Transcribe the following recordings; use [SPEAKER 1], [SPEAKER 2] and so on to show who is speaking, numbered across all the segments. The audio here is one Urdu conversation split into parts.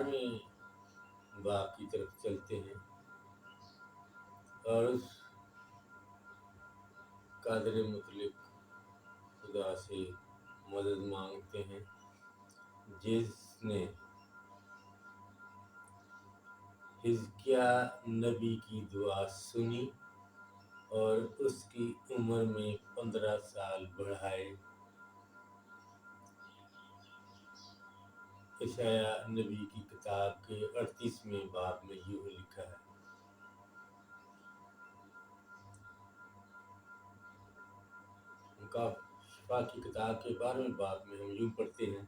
[SPEAKER 1] 11ویں باب کی طرف چلتے ہیں اور اس قادر مطلق خدا سے مدد مانگتے ہیں جس نے حزقیہ نبی کی دعا سنی اور اس کی عمر میں 15 سال بڑھائے۔ اشعیاء نبی کی کتاب کے 38ویں باب میں یوں لکھا ہے۔ شفا کی کتاب کے 12ویں باب میں ہم یوں پڑھتے ہیں،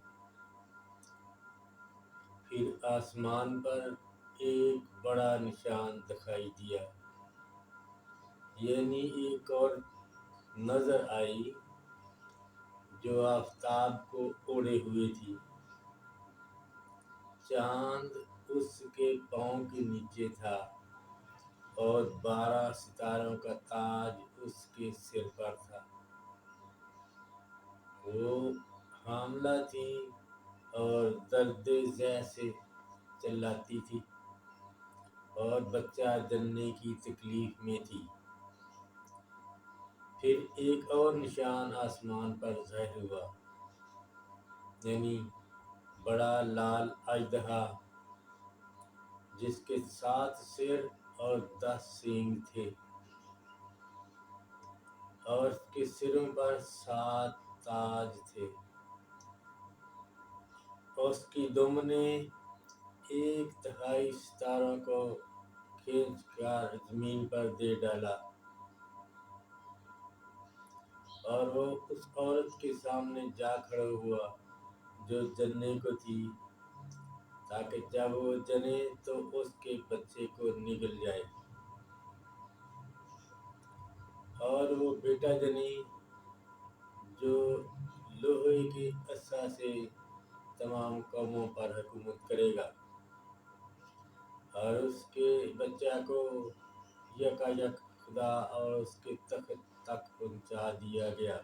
[SPEAKER 1] پھر آسمان پر ایک بڑا نشان دکھائی دیا، یعنی ایک اور نظر آئی جو آفتاب کو اوڑھے ہوئے تھی، چاند اس کے پاؤں کے نیچے تھا اور 12 ستاروں کا تاج اس کے سر پر تھا۔ وہ حاملہ تھی اور درد ذہ سے چلاتی تھی اور بچہ جننے کی تکلیف میں تھی۔ پھر ایک اور نشان آسمان پر ظاہر ہوا، یعنی بڑا لال اژدہا جس کے 7 سر اور 10 سینگ تھے، اور اس کے سروں پر 7 تاج تھے، اور اس کی دم نے 1/3 ستاروں کو کھینچ کر زمین پر دے ڈالا، اور وہ اس عورت کے سامنے جا کھڑا ہوا جو جننے کو تھی، تاکہ جب وہ جنے تو اس کے بچے کو نگل جائے، اور وہ بیٹا جنی جو لوہے کے عصا سے تمام قوموں پر حکومت کرے گا، اور اس کے بچہ کو یکایک خدا اور اس کے تخت تک پہنچا دیا گیا،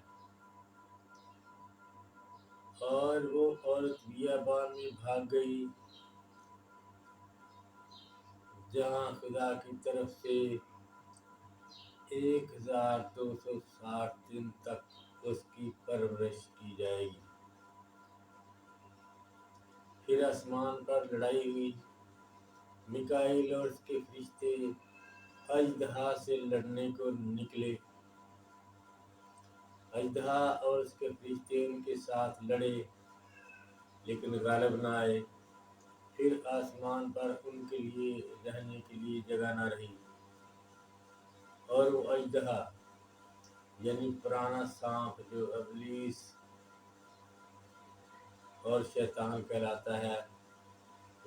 [SPEAKER 1] اور وہ عورت بیابان میں بھاگ گئی جہاں خدا کی طرف سے 1260 دن تک اس کی پرورش کی جائے گی۔ پھر آسمان پر لڑائی ہوئی، میکائیل اور اس کے فرشتے اژدہا سے لڑنے کو نکلے، اژدہا اور اس کے فرشتے ان کے ساتھ لڑے لیکن غالب نہ آئے۔ پھر آسمان پر ان کے لیے رہنے کے لیے جگہ نہ رہی، اور وہ اژدہا یعنی پرانا سانپ جو ابلیس اور شیطان کہلاتا ہے،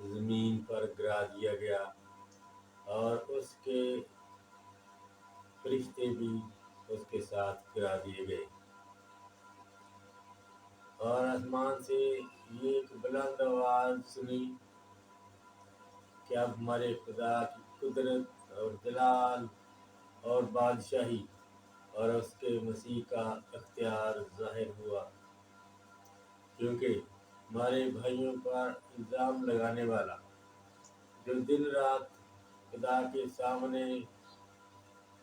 [SPEAKER 1] زمین پر گرا دیا گیا، اور اس کے فرشتے بھی اس کے ساتھ گرا دیے گئے۔ اور آسمان سے ایک بلند آواز سنی کہ اب ہمارے خدا کی قدرت اور جلال اور بادشاہی اور اس کے مسیح کا اختیار ظاہر ہوا، کیونکہ ہمارے بھائیوں پر الزام لگانے والا جو دن رات خدا کے سامنے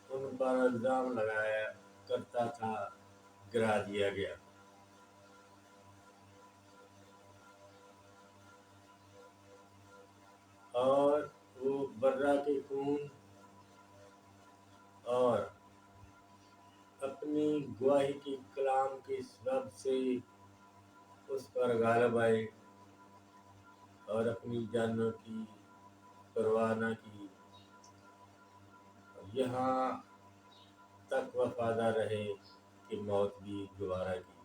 [SPEAKER 1] ان پر الزام لگایا کرتا تھا، گرا دیا گیا۔ اور وہ برا کے خون اور اپنی گواہی کی کلام کے سبب سے اس پر غالب آئے اور اپنی جانوں کی پرواہ نہ کی، یہاں تک وفادار رہے کہ موت بھی گوارا کی۔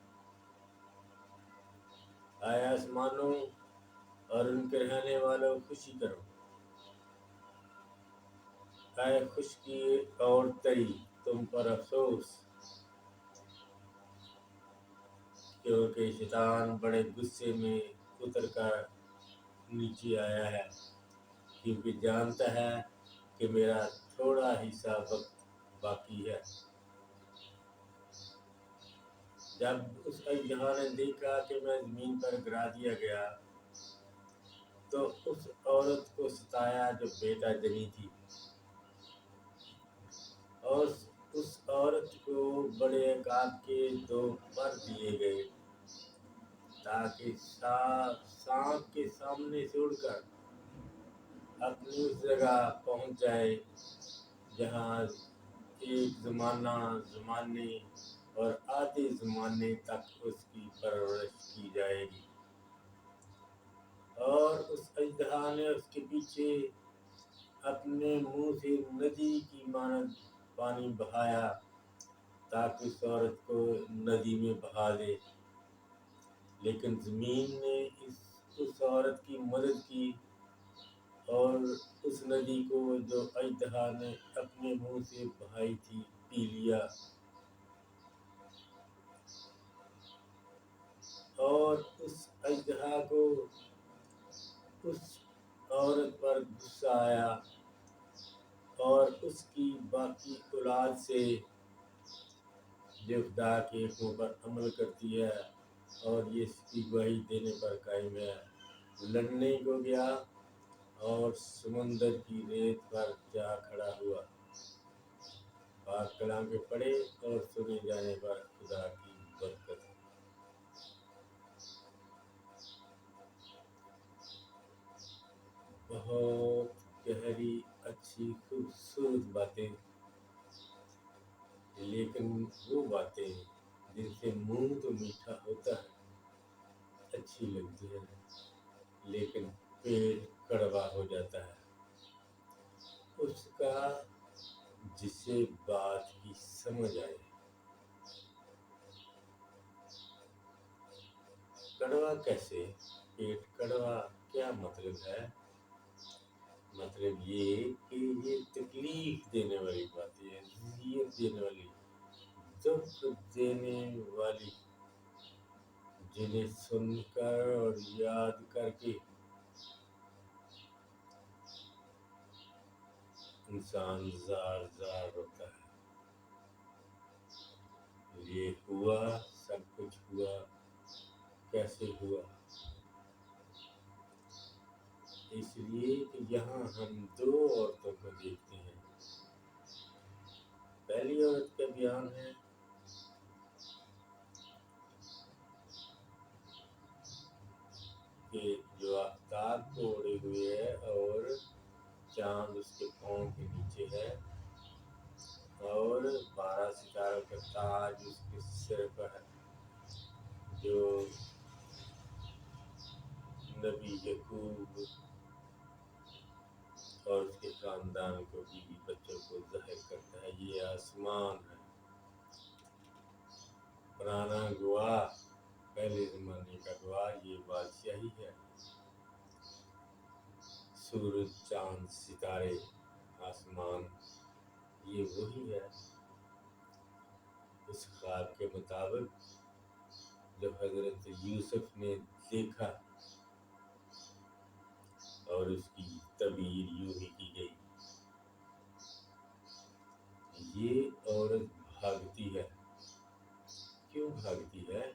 [SPEAKER 1] آئے آسمانوں اور ان کے رہنے والوں خوشی کرو، آئے خشکی اور تری تم پر افسوس، کیونکہ شیطان بڑے غصے میں اتر کر نیچے آیا ہے، کیونکہ جانتا ہے کہ میرا تھوڑا ہی سا وقت باقی ہے۔ جب اس اژدہا نے دیکھا کہ میں زمین پر گرا دیا گیا تو اس عورت کو ستایا جو بیٹا جنی تھی، اور اس عورت کو بڑے عقاب کے 2 پر دیے گئے تاکہ سانپ کے سامنے سے اڑ کر اپنی اس جگہ پہنچ جائے جہاں ایک زمانے اور آدھے زمانے تک اس کی پرورش کی جائے گی۔ اور اس اژدہا نے اس کے پیچھے اپنے منہ سے ندی کی مانند پانی بہایا تاکہ اس عورت کو ندی میں بہا دے، لیکن زمین نے اس عورت کی مدد کی اور اس ندی کو جو اژدہا نے اپنے منہ سے بہائی تھی پی لیا، اور اس اژدہا کو اس عورت پر غصہ آیا اور اس کی باقی اولاد سے جو خدا کے حکموں پر عمل کرتی ہے اور یہ اس کی گواہی دینے پر قائم ہے، لڑنے کو گیا اور سمندر کی ریت پر جا کھڑا ہوا۔ پاک کلام کے پڑھے اور سنے جانے پر خدا کی برکت۔ بہت گہری، اچھی، خوبصورت باتیں، لیکن وہ باتیں جن سے منہ تو میٹھا ہوتا ہے، اچھی لگتی ہے، لیکن پیٹ کڑوا ہو جاتا ہے اس کا، جسے بات کی سمجھ آئے۔ کڑوا کیسے؟ پیٹ کڑوا کیا مطلب ہے؟ مطلب یہ کہ یہ تکلیف دینے والی باتیں ہیں، اذیت دینے والی، دکھ دینے والی، جنہیں سن کر اور یاد کر کے انسان زار زار ہوتا ہے۔ یہ ہوا، سب کچھ ہوا، کیسے ہوا؟ اس لیے کہ یہاں ہم 2 عورتوں کو دیکھتے ہیں۔ پہلی عورت کا بیان ہے کہ جو آفتاب کو اوڑھے ہوئے ہے اور چاند اس کے پاؤں کے نیچے ہے، اور 12 ستاروں کا تاج اس کے سر پر ہے، جو نبی یعقوب اور اس کے خاندان کو، بیوی بچوں کو ظاہر کرتا ہے۔ یہ آسمان ہے، پرانا گواہ، پہلے زمانے کا گواہ، یہ بادشاہی ہے۔ سورج، چاند، ستارے، آسمان، یہ وہی ہے۔ اس خواب کے مطابق جو حضرت یوسف نے دیکھا اور اس کی تعبیر یوں ہی کی گئی، یہ عورت بھاگتی ہے۔ کیوں بھاگتی ہے؟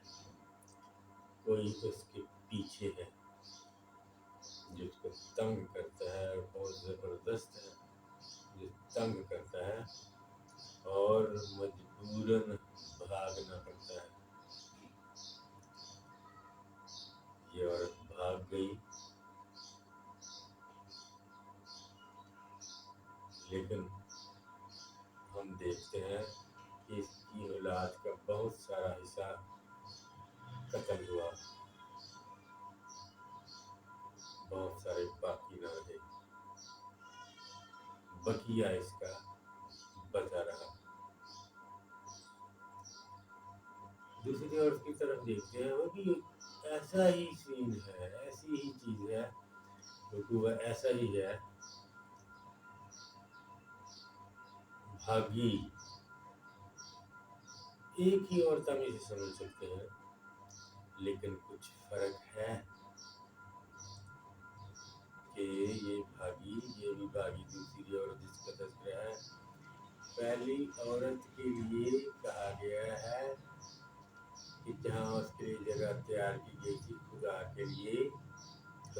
[SPEAKER 1] کوئی اس کے پیچھے ہے جو اس کو تنگ کرتا ہے، اور بہت زبردست ہے، جو تنگ کرتا ہے اور مجبوراً بھاگنا پڑتا ہے۔ یہ عورت بھاگ گئی، لیکن ہم دیکھتے ہیں کہ اس کی اولاد کا بہت سارا حصہ قتل ہوا، بہت سارے باقی نہ رہے، بقیہ اس کا بچا رہا۔ دوسری عورت کی طرف دیکھتے ہیں، وہ بھی ایسا ہی سین ہے، ایسی ہی چیز ہے، کیونکہ وہ ایسا ہی ہے، بھاگی۔ ایک ہی عورت ہم اسے سمجھ سکتے ہیں، لیکن کچھ فرق ہے کہ یہ بھاگی، یہ بھی بھاگی۔ دوسری عورت جس کا تذکرہ ہے، پہلی عورت کے لیے کہا گیا ہے کہ جہاں اس کے لیے جگہ تیار کی گئی تھی خدا کے لیے،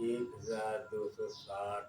[SPEAKER 1] 1260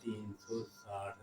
[SPEAKER 1] 360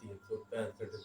[SPEAKER 1] 365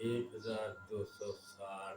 [SPEAKER 1] 1260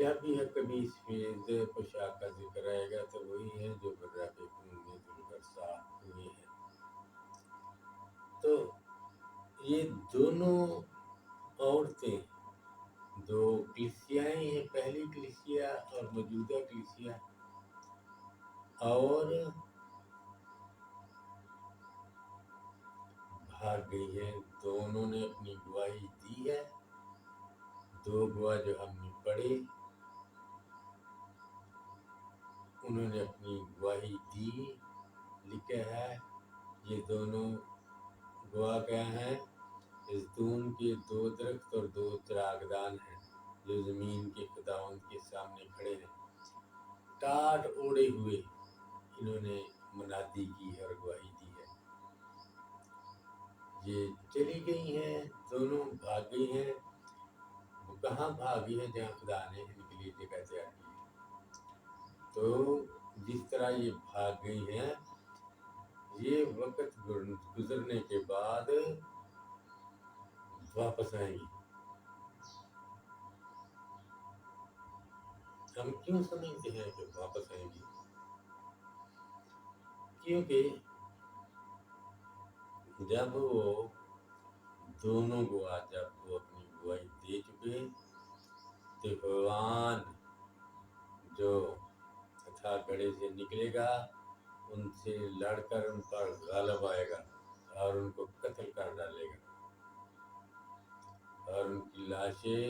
[SPEAKER 1] جب بھی ہے کبھی اس فیض پوشاک کا ذکر آئے گا تو وہی ہے جو برا کے خون میں دل کر صاف ہوئے ہیں. تو یہ دونوں عورتیں دو کلیسیائیں ہیں، پہلی کلیسیا اور موجودہ کلیسیا، اور بھاگ گئی ہیں. دونوں نے اپنی گواہی دی ہے. دو گواہ جو ہم نے پڑھے انہوں نے اپنی گواہی دی. لکھا ہے یہ دونوں گواہ کیا ہیں؟ زیتون کے دو درخت اور دو چراغدان ہیں جو زمین کے خداوند کے سامنے کھڑے ہیں. ٹاٹ اوڑے ہوئے انہوں نے منادی کی ہے اور گواہی دی ہے. یہ چلی گئی ہیں، دونوں بھاگ گئی ہیں. وہ کہاں بھاگی ہیں؟ جہاں خدا نے ان کے لیے جگہ تیار کی ہے. تو جس طرح یہ بھاگ گئی ہیں، یہ وقت گزرنے کے بعد واپس آئیں گی. ہم کیوں سمجھتے ہیں کہ واپس آئیں گی؟ کیونکہ جب وہ دونوں گواہ جب وہ اپنی گواہی دے چکے، طوفان جو تھا گڑھے سے نکلے گا، ان سے لڑ کر ان پر غالب آئے گا اور ان کو قتل کر ڈالے گا، اور ان کی لاشیں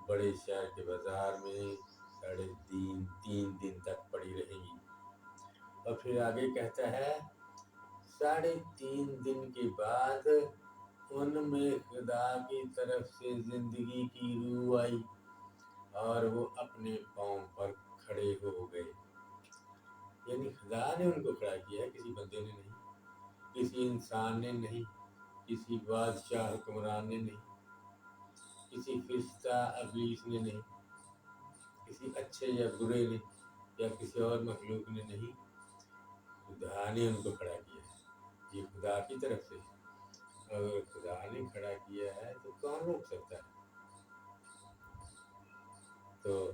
[SPEAKER 1] بڑے شہر کے بازار میں 3.5 دن تک پڑی رہیں گی. اور پھر آگے کہتا ہے 3.5 دن کے بعد ان میں خدا کی طرف سے زندگی کی روح آئی اور وہ اپنے پاؤں پر کھڑے ہو گئے. یعنی خدا نے ان کو کھڑا کیا ہے، کسی بندے نے نہیں، کسی انسان نے نہیں، کسی بادشاہ حکمران نے نہیں، کسی فرشتہ ابلیس نے نہیں، کسی اچھے یا برے نے یا کسی اور مخلوق نے نہیں. خدا نے ان کو کھڑا کیا ہے. یہ خدا کی طرف سے. اگر خدا نے کھڑا کیا ہے تو کون روک سکتا ہے؟ تو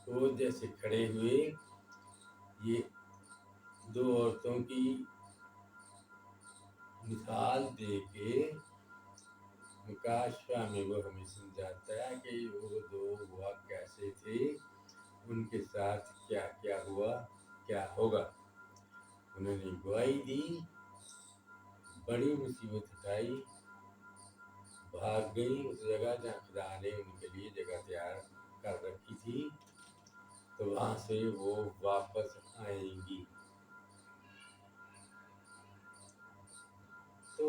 [SPEAKER 1] وہ جیسے کھڑے ہوئے، یہ دو عورتوں کی مثال دے کے مکاشفہ میں وہ ہمیں سمجھاتا ہے کہ وہ دو گواہ کیسے تھے، ان کے ساتھ کیا کیا ہوا، کیا ہوگا. انہوں نے گواہی دی، بڑی مصیبت اٹھائی، بھاگ گئی اس جگہ جہاں خدا نے ان کے لیے جگہ تیار کر رکھی تھی. تو وہاں سے وہ واپس آئیں گی. تو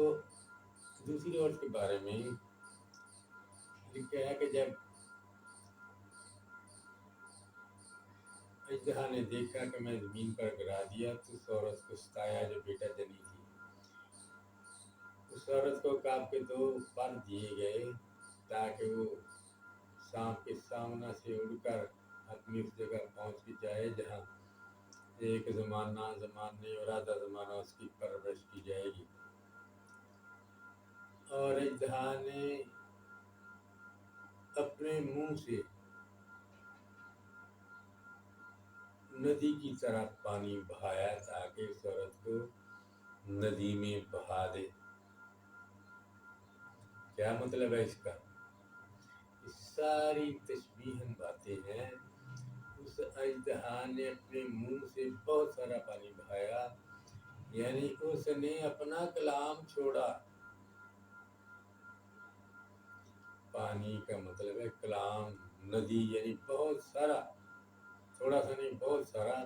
[SPEAKER 1] دوسری عورت کے بارے میں لکھا ہے کہ جب اژدہا نے دیکھا کہ میں زمین پر گرا دیا تو اس عورت کو ستایا جو بیٹا جنی تھی. اس عورت کو عقاب کے 2 پر دیے گئے تاکہ وہ سانپ کے سامنے سے اڑ کر اپنی اس جگہ پہنچ کے جائے جہاں ایک زمانے اور آدھا زمانہ اس کی پرورش کی جائے گی. اور اژدہا نے اپنے منہ سے ندی کی طرح پانی بہایا تاکہ اس عورت کو ندی میں بہا دے. کیا مطلب ہے اس کا؟ یہ ساری تشبیہن باتیں ہیں. اس اژدہا نے اپنے منہ سے بہت سارا پانی بہایا، یعنی اس نے اپنا کلام چھوڑا. پانی کا مطلب ہے کلام، ندی یعنی بہت سارا، تھوڑا سا نہیں بہت سارا،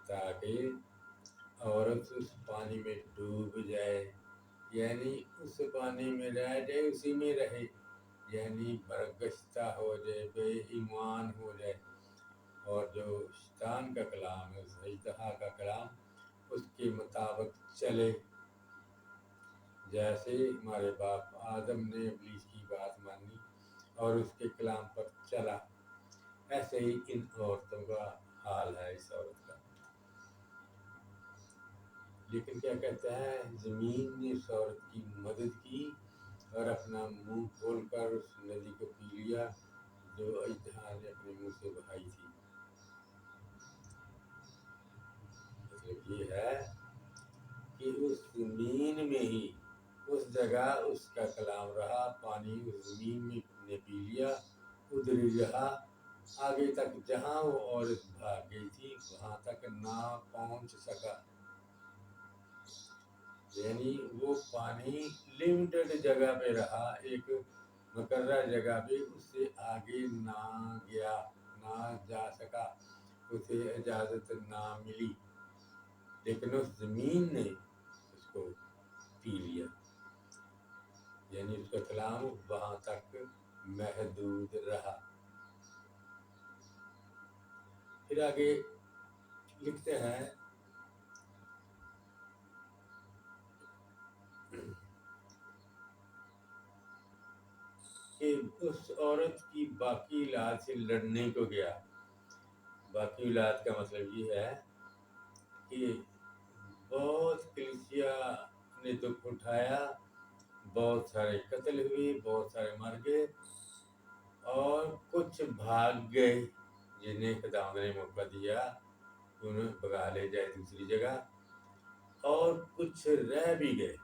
[SPEAKER 1] تاکہ عورت اس پانی میں ڈوب جائے، یعنی اس پانی میں رہ جائے، اسی میں رہے، یعنی برگشتہ ہو جائے، بے ایمان ہو جائے. اور جو شیطان کا کلام ہے، اس اژدہا کا کلام، اس کے مطابق چلے. جیسے ہمارے باپ آدم نے ابلیس کی بات مانی اور اس کے کلام پر چلا، ایسے ہی ان عورتوں کا حال ہے، اس عورت کا. لیکن کیا کہتا ہے؟ زمین نے اس عورت کی مدد کی اور اپنا منہ کھول کر اس ندی کو پی لیا جو اژدہا نے اپنے منہ سے بہائی تھی۔ مطلب یہ ہے کہ اس زمین میں ہی اس جگہ اس کا کلام رہا، پانی اس زمین میں نے پی لیا، ادھر ہی رہا، آگے تک جہاں وہ عورت بھاگ گئی تھی وہاں تک نہ پہنچ سکا۔ یعنی وہ پانی لمیٹڈ جگہ پہ رہا، ایک مقررہ جگہ پہ، اس سے آگے نہ گیا، نہ جا سکا، اسے اجازت نہ ملی، لیکن اس زمین نے اس کو پی لیا۔ یعنی اس کا کلام وہاں تک محدود رہا۔ پھر آگے لکھتے ہیں کہ اس عورت کی باقی اولاد سے لڑنے کو گیا۔ باقی اولاد کا مطلب یہ ہے کہ بہت کلیسیا نے دکھ اٹھایا، بہت سارے قتل ہوئے، بہت سارے مر گئے، اور کچھ بھاگ گئے جنہیں خداوند نے موقع دیا کہ انہیں بھگا لے جائے دوسری جگہ، اور کچھ رہ بھی گئے۔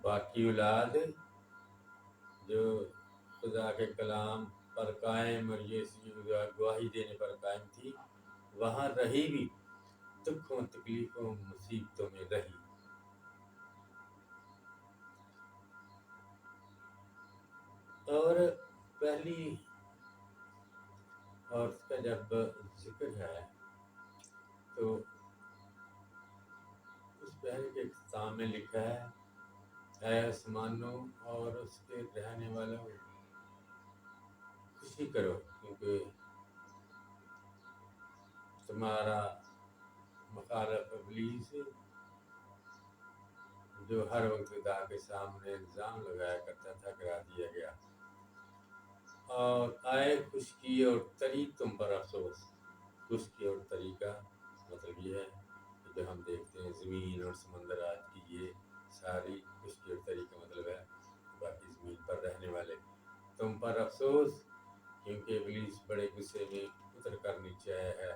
[SPEAKER 1] باقی اولاد جو خدا کے کلام پر قائم اور یسوع کی گواہی دینے پر قائم تھی، وہاں رہی بھی، دکھوں تکلیفوں مصیبتوں میں رہی۔ اور پہلی عورت کا جب ذکر ہے تو اس پہلے کے اختتام میں لکھا ہے، اے آسمانوں اور اس کے رہنے والوں خوشی کرو، کیونکہ تمہارا مخالف ابلیس جو ہر وقت خدا کے سامنے الزام لگایا کرتا تھا، گرا دیا گیا۔ اور آئے خشکی اور تری تم پر افسوس۔ خشکی اور تری کا مطلب یہ ہے کہ جو ہم دیکھتے ہیں زمین اور سمندر آج کی، یہ ساری خشکی اور تری کا مطلب ہے باقی زمین پر رہنے والے۔ تم پر افسوس، کیونکہ ابلیس بڑے غصے میں اتر کر نیچے آیا ہے،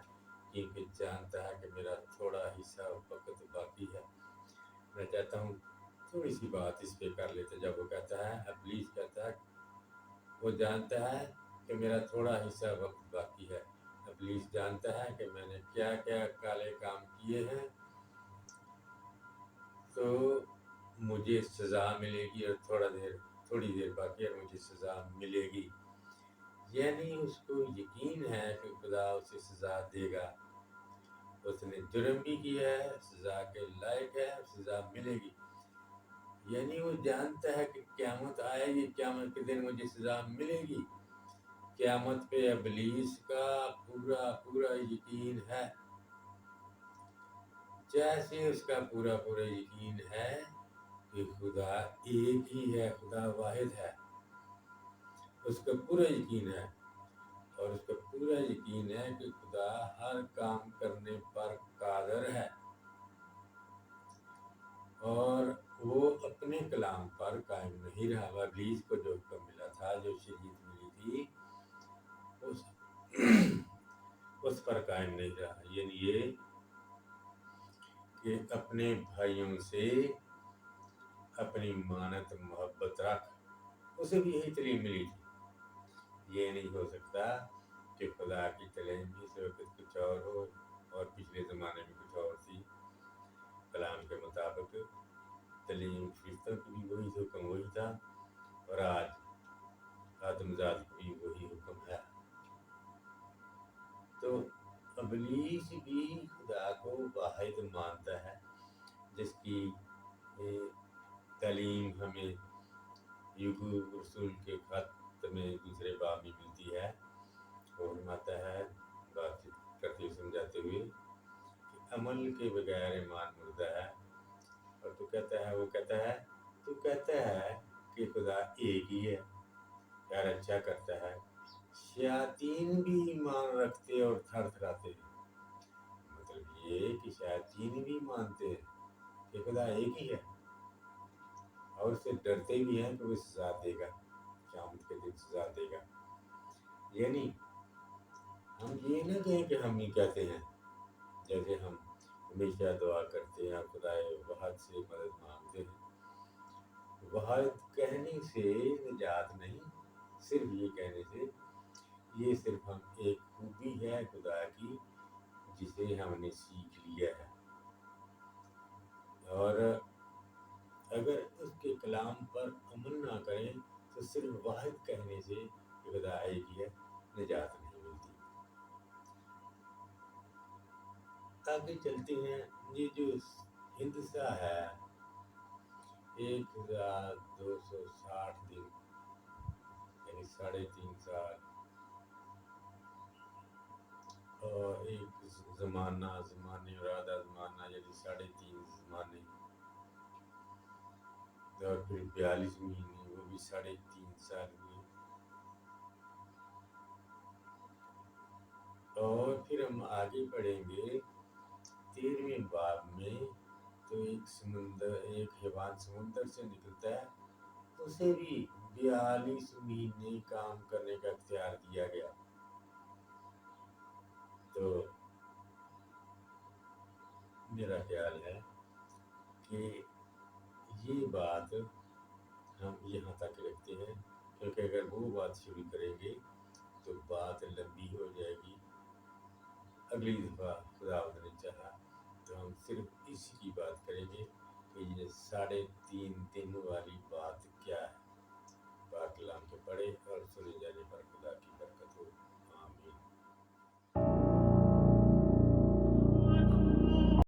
[SPEAKER 1] کیونکہ جانتا ہے کہ میرا تھوڑا حصہ وقت باقی ہے۔ میں چاہتا ہوں تھوڑی سی بات اس پہ کر لیتے۔ جب وہ کہتا ہے، ابلیس کہتا ہے، وہ جانتا ہے کہ میرا تھوڑا حصہ وقت باقی ہے۔ ابلیس جانتا ہے کہ میں نے کیا کیا کالے کام کیے ہیں، تو مجھے سزا ملے گی، اور تھوڑی دیر باقی ہے، مجھے سزا ملے گی۔ یعنی اس کو یقین ہے کہ خدا اسے سزا دے گا، اس نے جرم بھی کیا ہے، سزا کے لائق ہے، سزا ملے گی۔ یعنی وہ جانتا ہے کہ قیامت آئے گی، قیامت کے دن مجھے سزا ملے گی۔ قیامت پہ ابلیس کا پورا یقین ہے، جیسے اس کا پورا یقین ہے کہ خدا ایک ہی ہے، خدا واحد ہے، اس کا پورا یقین ہے۔ اور اس کا پورا یقین ہے کہ خدا ہر کام کرنے پر قادر ہے، اور وہ اپنے کلام پر قائم نہیں رہا۔ ابلیس کو جو حکم ملا تھا، جو شریعت ملی تھی، اس پر قائم نہیں رہا۔ یعنی یہ کہ اپنے بھائیوں سے اپنی مانت محبت رکھ۔ اسے بھی یہی تعلیم ملی تھی۔ یہ نہیں ہو سکتا کہ خدا کی تعلیم اس وقت کچھ اور ہو اور پچھلے زمانے میں کچھ اور تھی۔ کلام کے مطابق تعلیم فرشتوں کی بھی وہی حکم وہی تھا، اور آج آدم ذات کو بھی وہی حکم ہے۔ تو ابلیس بھی خدا کو واحد مانتا ہے، جس کی تعلیم ہمیں یعقوب رسول کے خط میں دوسرے باب میں ملتی ہے۔ اور فرماتا ہے، بات چیت کرتے ہوئے سمجھاتے ہوئے، کہ عمل کے بغیر ایمان مردہ ہے۔ اور وہ کہتا ہے کہ خدا ایک ہی ہے، یار اچھا کرتا ہے۔ شیاطین بھی ایمان رکھتے اور تھر تھراتے ہیں۔ مطلب یہ کہ شیاطین بھی مانتے ہیں کہ خدا ایک ہی ہے، اور اس سے ڈرتے بھی ہیں کہ وہ سزا دے گا، قیامت کے دن سزا دے گا۔ یعنی ہم یہ نہ کہیں کہ ہم ہی کہتے ہیں، جیسے ہم ہمیشہ دعا کرتے ہیں، خدائے وحد سے مدد مانگتے ہیں۔ وحد کہنے سے نجات نہیں، صرف یہ کہنے سے، یہ صرف ہم ایک خوبی ہے خدا کی جسے ہم نے سیکھ لیا ہے، اور اگر اس کے کلام پر عمل نہ کریں تو صرف واحد کہنے سے خدا ایک ہی ہے، نجات نہیں ملتی۔ آگے چلتے ہیں۔ یہ جو ہندسہ ہے 1260 دن یعنی 3.5 سال، اور ایک زمانے اور آدھا زمانہ یعنی 3.5 زمانے، اور پھر 42 مہینے، وہ بھی 3.5 سال ہوئے۔ اور پھر ہم آگے پڑھیں گے 13ویں باب میں، تو ایک حیوان سمندر سے نکلتا ہے، اسے بھی 42 مہینے کام کرنے کا اختیار دیا گیا۔ تو میرا خیال ہے کہ یہ بات ہم یہاں تک رکھتے ہیں، کیونکہ اگر وہ بات شروع کریں گے تو بات لمبی ہو جائے گی۔ اگلی دفعہ خداوند نے چاہا تو ہم صرف اسی کی بات کریں گے کہ یہ 3.5 دن والی بات کیا ہے۔ پاک کلام کے پڑھے اور سنے جانے پر خدا کی